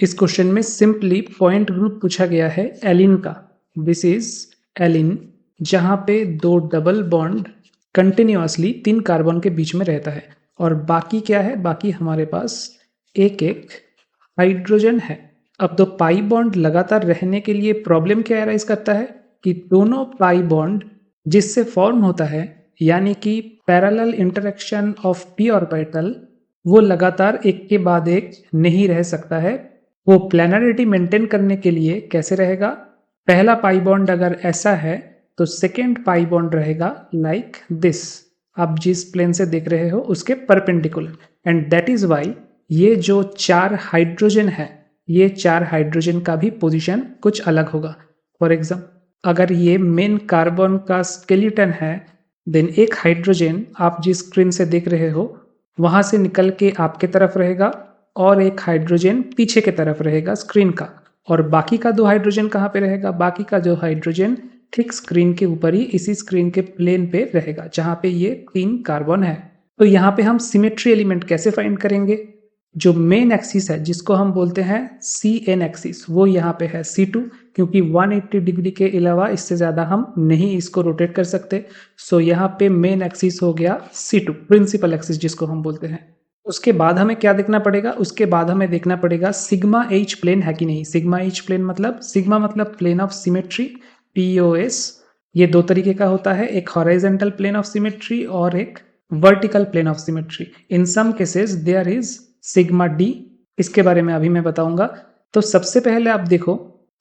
इस क्वेश्चन में simply point group पूछा गया है एलिन का। दिस इज एलिन, जहां पे दो डबल बॉन्ड कंटिन्यूअसली 3 कार्बन के बीच में रहता है और बाकी क्या है, बाकी हमारे पास एक एक हाइड्रोजन है। अब दो पाई बॉन्ड लगातार रहने के लिए प्रॉब्लम क्या अराइज करता है कि दोनों पाई बॉन्ड जिससे फॉर्म होता है यानी कि parallel interaction of P orbital, वो लगातार एक के बाद एक नहीं रह सकता है। वो प्लैनरिटी मेंटेन करने के लिए कैसे रहेगा, पहला पाई बॉन्ड अगर ऐसा है तो सेकेंड पाई बॉन्ड रहेगा लाइक दिस, आप जिस प्लेन से देख रहे हो उसके perpendicular. And that is why ये जो 4 हाइड्रोजन है, ये 4 हाइड्रोजन का भी पोजीशन कुछ अलग होगा। फॉर एग्जाम्पल अगर ये मेन कार्बन का स्केलेटन है, देन एक हाइड्रोजन आप जिस स्क्रीन से देख रहे हो वहां से निकल के आपके तरफ रहेगा और एक हाइड्रोजन पीछे के तरफ रहेगा स्क्रीन का, और बाकी का 2 हाइड्रोजन कहाँ पे रहेगा, बाकी का 2 हाइड्रोजन ठीक स्क्रीन के ऊपर ही इसी स्क्रीन के प्लेन पे रहेगा जहां पे ये 3 कार्बन है। तो यहाँ पे हम सिमेट्री एलिमेंट कैसे फाइंड करेंगे, जो मेन एक्सिस है जिसको हम बोलते हैं सी एन एक्सिस, वो यहाँ पे है C2, क्योंकि 180 डिग्री के अलावा इससे ज्यादा हम नहीं इसको रोटेट कर सकते। सो यहाँ पे मेन एक्सिस हो गया C2, प्रिंसिपल एक्सिस जिसको हम बोलते हैं। उसके बाद हमें क्या देखना पड़ेगा, उसके बाद हमें देखना पड़ेगा सिग्मा एच प्लेन है कि नहीं। सिग्मा एच प्लेन मतलब, सिग्मा मतलब प्लेन ऑफ सिमेट्री, POS। ये 2 तरीके का होता है, एक हॉरिजॉन्टल प्लेन ऑफ सिमेट्री और एक vertical plane of symmetry. In some cases there is sigma D, इसके बारे में अभी मैं बताऊंगा। तो सबसे पहले आप देखो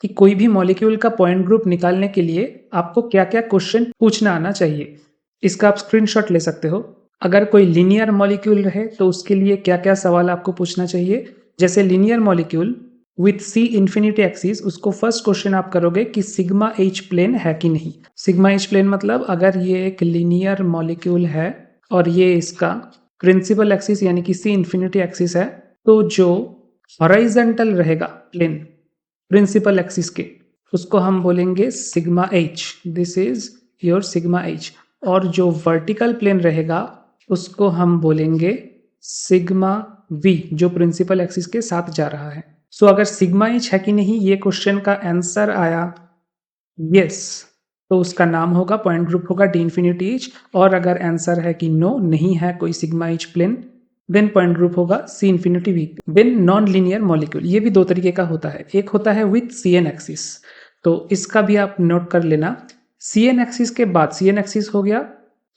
कि कोई भी मॉलिक्यूल का पॉइंट ग्रुप निकालने के लिए आपको क्या क्या क्वेश्चन पूछना आना चाहिए, इसका आप स्क्रीनशॉट ले सकते हो। अगर कोई लीनियर मॉलिक्यूल रहे तो उसके लिए क्या क्या सवाल आपको पूछना चाहिए, जैसे linear molecule with C infinity axis, उसको फर्स्ट क्वेश्चन आप करोगे कि सिग्मा एच प्लेन है कि नहीं। सिग्मा एच प्लेन मतलब अगर ये एक लीनियर मॉलिक्यूल है और ये इसका प्रिंसिपल एक्सिस यानी कि C इंफिनिटी एक्सिस है, तो जो हॉरिजॉन्टल रहेगा प्लेन प्रिंसिपल एक्सिस के, उसको हम बोलेंगे sigma H, this is your sigma H. और जो वर्टिकल प्लेन रहेगा उसको हम बोलेंगे सिग्मा वी, जो प्रिंसिपल एक्सिस के साथ जा रहा है। सो अगर सिग्मा एच है कि नहीं ये क्वेश्चन का आंसर आया यस, तो उसका नाम होगा, पॉइंट ग्रुप होगा डी इंफिनिटी एच। और अगर आंसर है कि नो, नहीं है कोई sigma H plane, then point group होगा C infinity V. Then non linear molecule, ये भी 2 तरीके का होता है, एक होता है विथ CN एक्सिस, तो इसका भी आप नोट कर लेना। CN एक्सिस के बाद, CN एक्सिस हो गया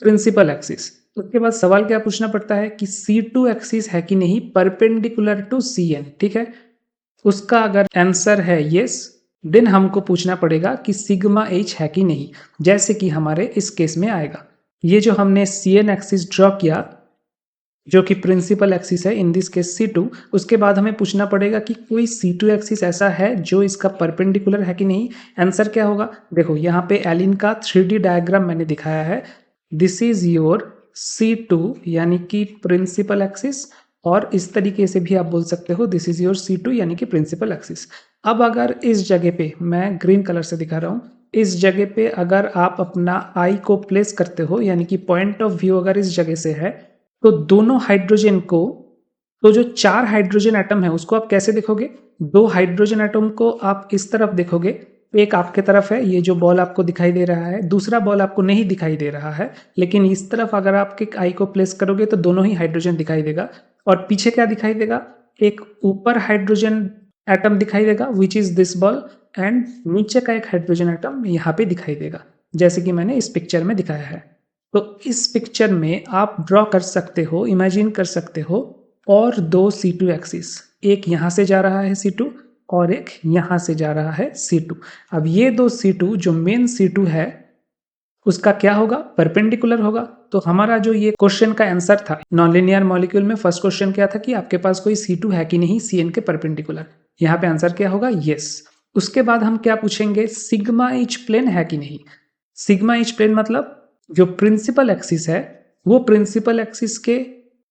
प्रिंसिपल एक्सिस, उसके बाद सवाल क्या पूछना पड़ता है कि C2 एक्सिस है कि नहीं परपेंडिकुलर टू CN, ठीक है। उसका अगर आंसर है यस, देन हमको पूछना पड़ेगा कि सिग्मा एच है कि नहीं, जैसे कि हमारे इस केस में आएगा। ये जो हमने CN एक्सिस ड्रॉ किया जो कि प्रिंसिपल एक्सिस है, इन दिस केस C2, उसके बाद हमें पूछना पड़ेगा कि कोई C2 एक्सिस ऐसा है जो इसका परपेंडिकुलर है कि नहीं। आंसर क्या होगा, देखो यहाँ पे एलिन का 3D डायग्राम मैंने दिखाया है। दिस इज योर C2 यानी कि प्रिंसिपल एक्सिस, और इस तरीके से भी आप बोल सकते हो दिस इज योर C2 यानी कि प्रिंसिपल एक्सिस। अब अगर इस जगह पे, मैं ग्रीन कलर से दिखा रहा हूँ, इस जगह पे अगर आप अपना आई को प्लेस करते हो यानी कि पॉइंट ऑफ व्यू अगर इस जगह से है, तो दोनों हाइड्रोजन को, तो जो 4 हाइड्रोजन एटम है उसको आप कैसे देखोगे, 2 हाइड्रोजन एटम को आप इस तरफ देखोगे, एक आपके तरफ है, ये जो बॉल आपको दिखाई दे रहा है, दूसरा बॉल आपको नहीं दिखाई दे रहा है, लेकिन इस तरफ अगर आपके आई को प्लेस करोगे तो दोनों ही हाइड्रोजन दिखाई देगा। और पीछे क्या दिखाई देगा, एक ऊपर हाइड्रोजन एटम दिखाई देगा which is this ball, and नीचे का एक हाइड्रोजन एटम यहाँ पे दिखाई देगा, जैसे कि मैंने इस पिक्चर में दिखाया है। तो इस पिक्चर में आप ड्रॉ कर सकते हो, इमेजिन कर सकते हो, और 2 C2 एक्सिस, एक यहाँ से जा रहा है C2 और एक यहाँ से जा रहा है C2। अब ये 2 C2 जो मेन C2 है उसका क्या होगा, परपेंडिकुलर होगा। तो हमारा जो ये क्वेश्चन का आंसर था नॉनलीनियर मॉलिक्यूल में, फर्स्ट क्वेश्चन क्या था कि आपके पास कोई C2 है कि नहीं CN के परपेंडिकुलर, यहाँ पे आंसर क्या होगा यस। उसके बाद हम क्या पूछेंगे, सिग्मा एच प्लेन है कि नहीं। सिग्मा एच प्लेन मतलब जो प्रिंसिपल एक्सिस है वो प्रिंसिपल एक्सिस के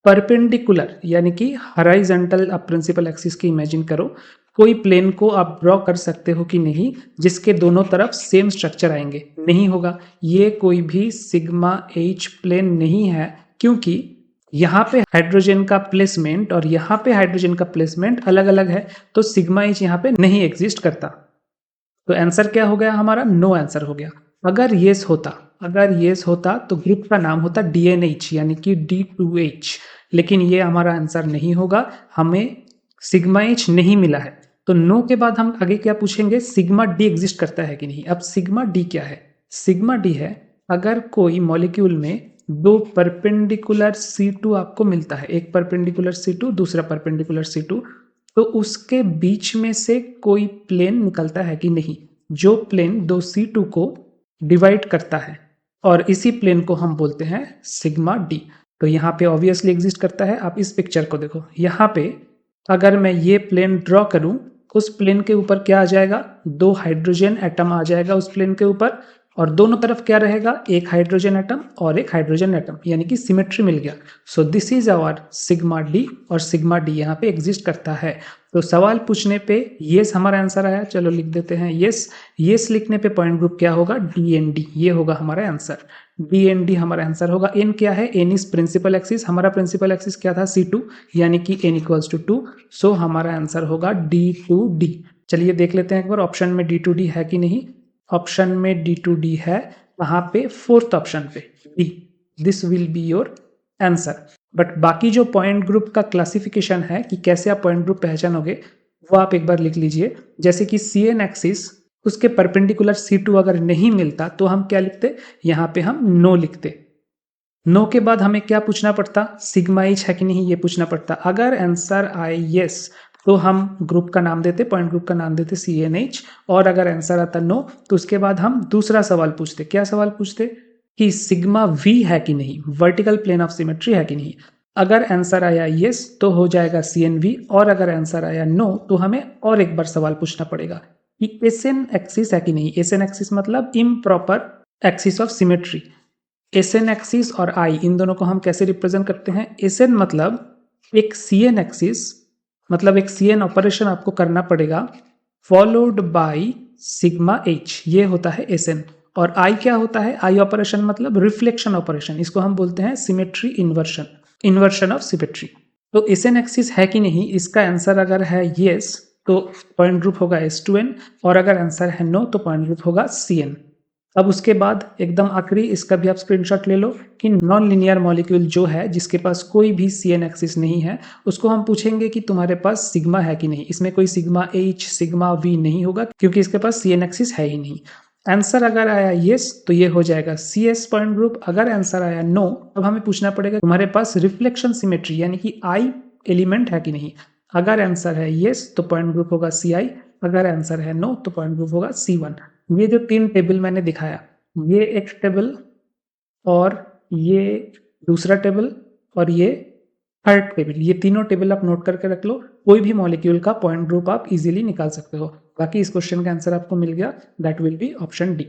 परपेंडिकुलर यानी कि हॉरिजॉन्टल, आप प्रिंसिपल एक्सिस की इमेजिन करो, कोई प्लेन को आप ड्रॉ कर सकते हो कि नहीं जिसके दोनों तरफ सेम स्ट्रक्चर आएंगे, नहीं होगा। ये कोई भी सिग्मा एच प्लेन नहीं है, क्योंकि यहाँ पे हाइड्रोजन का प्लेसमेंट और यहाँ पे हाइड्रोजन का प्लेसमेंट अलग अलग है, तो सिग्मा एच यहाँ पे नहीं एग्जिस्ट करता। तो आंसर क्या हो गया हमारा? नो आंसर हो गया। अगर येस होता तो ग्रुप का नाम होता DNH यानी कि D2H, लेकिन ये हमारा आंसर नहीं होगा, हमें सिग्मा एच नहीं मिला है। तो नो के बाद हम आगे क्या पूछेंगे? सिग्मा डी एग्जिस्ट करता है कि नहीं। अब सिग्मा डी क्या है? सिग्मा डी है अगर कोई मॉलिक्यूल में दो परपेंडिकुलर C2 आपको मिलता है, एक परपेंडिकुलर C2 दूसरा परपेंडिकुलर C2, तो उसके बीच में से कोई प्लेन निकलता है कि नहीं, जो प्लेन दो C2 को डिवाइड करता है, और इसी प्लेन को हम बोलते हैं सिग्मा डी। तो यहाँ पे ऑब्वियसली एग्जिस्ट करता है। आप इस पिक्चर को देखो, यहाँ पे अगर मैं ये प्लेन ड्रॉ करूं, उस प्लेन के ऊपर क्या आ जाएगा? दो हाइड्रोजन एटम आ जाएगा उस प्लेन के ऊपर, और दोनों तरफ क्या रहेगा? एक हाइड्रोजन एटम और एक हाइड्रोजन एटम, यानी कि सिमेट्री मिल गया। So this is our sigma D, और सिग्मा डी यहाँ पे एग्जिस्ट करता है। तो सवाल पूछने पे यस हमारा आंसर आया, चलो लिख देते हैं यस। यस लिखने पे पॉइंट ग्रुप क्या होगा? DND, ये होगा हमारा आंसर। DND हमारा आंसर होगा। एन क्या है? एन इज प्रिंसिपल एक्सिस, हमारा प्रिंसिपल एक्सिस क्या था? C2, यानी कि n इक्वल्स टू 2। सो हमारा आंसर होगा D2D। चलिए देख लेते हैं एक बार ऑप्शन में D2D है कि नहीं। ऑप्शन में D2D है, वहां पे फोर्थ ऑप्शन पे D, this will be your answer. But बाकी जो पॉइंट ग्रुप का क्लासिफिकेशन है कि कैसे आप पॉइंट ग्रुप पहचानोगे, वो आप एक बार लिख लीजिए। जैसे कि CN एक्सिस, उसके परपेंडिकुलर C2 अगर नहीं मिलता तो हम क्या लिखते? यहाँ पे हम नो लिखते। नो के बाद हमें क्या पूछना पड़ता? सिग्मा एच है कि नहीं, ये पूछना पड़ता। अगर आंसर आए यस, तो हम ग्रुप का नाम देते, पॉइंट ग्रुप का नाम देते CNH, और अगर आंसर आता नो, तो उसके बाद हम दूसरा सवाल पूछते। क्या सवाल पूछते? कि सिग्मा V है कि नहीं, वर्टिकल प्लेन ऑफ सिमेट्री है कि नहीं। अगर आंसर आया यस तो हो जाएगा CNV, और अगर आंसर आया नो तो हमें और एक बार सवाल पूछना पड़ेगा कि SN एक्सिस है कि नहीं। SN एक्सिस मतलब improper axis of symmetry. SN axis और I, इन दोनों को हम कैसे रिप्रेजेंट करते हैं? SN मतलब एक CN एक्सिस, मतलब एक CN ऑपरेशन आपको करना पड़ेगा फॉलोड बाय सिग्मा H, ये होता है SN। और I क्या होता है? I ऑपरेशन मतलब रिफ्लेक्शन ऑपरेशन, इसको हम बोलते हैं symmetry inversion, inversion of symmetry. तो SN एक्सिस है कि नहीं, इसका आंसर अगर है यस तो पॉइंट ग्रुप होगा S2N, और अगर आंसर है नो तो पॉइंट ग्रुप होगा CN। अब उसके बाद एकदम आखिरी, इसका भी आप स्क्रीनशॉट ले लो कि नॉन लिनियर मॉलिक्यूल जो है जिसके पास कोई भी CN एक्सिस नहीं है, उसको हम पूछेंगे कि तुम्हारे पास सिग्मा है कि नहीं। इसमें कोई सिग्मा H सिग्मा V नहीं होगा, क्योंकि इसके पास CN एक्सिस है ही नहीं। आंसर अगर आया यस तो ये हो जाएगा CS पॉइंट ग्रुप। अगर आंसर आया नो, अब हमें पूछना पड़ेगा तुम्हारे पास रिफ्लेक्शन सिमेट्री यानी कि I एलिमेंट है कि नहीं। अगर आंसर है यस तो पॉइंट ग्रुप होगा CI, अगर आंसर है नो तो पॉइंट ग्रुप होगा C1। ये जो तीन टेबल मैंने दिखाया, ये एक टेबल, और ये दूसरा टेबल, और ये थर्ड टेबल, ये तीनों टेबल आप नोट करके रख लो। कोई भी मॉलिक्यूल का पॉइंट ग्रुप आप इजीली निकाल सकते हो। बाकी इस क्वेश्चन का आंसर आपको मिल गया, that will be option D.